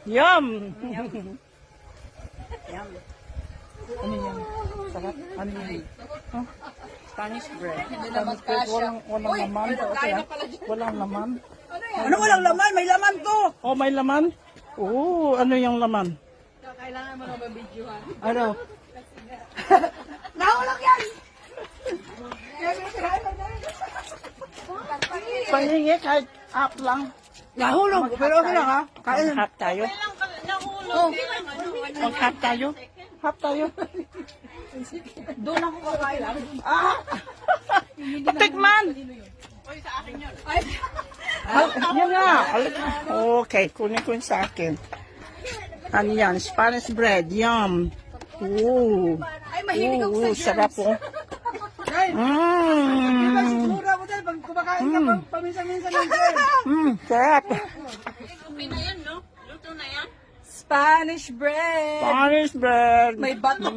Yum! Yum. Ano yan? Sarap. Ano yan? Huh? Spanish bread. Spanish bread. Walang laman. Okay, ah. Walang laman. Ano walang laman? May laman to! Oh, may laman? Oo, ano yung laman? Kailangan mo na ba-videohan? Ano? Nahulog yan! Pahingi kahit up lang. Nahulog, pero okay lang ha. Kain. Mag-hap tayo. Oh. Mag-hap tayo. Hap tayo. Doon ako kakain lang. Patikman! Yan nga. Okay, kunin ko yung sa akin. Ano yan? Spanish bread. Yum. Ooh. Ay, mahilig ako sa Sarap po. Siguro ako dahil pag kumakain ka paminsan-minsan lang dyan. Sarap. Spanish bread. Spanish bread. May bato.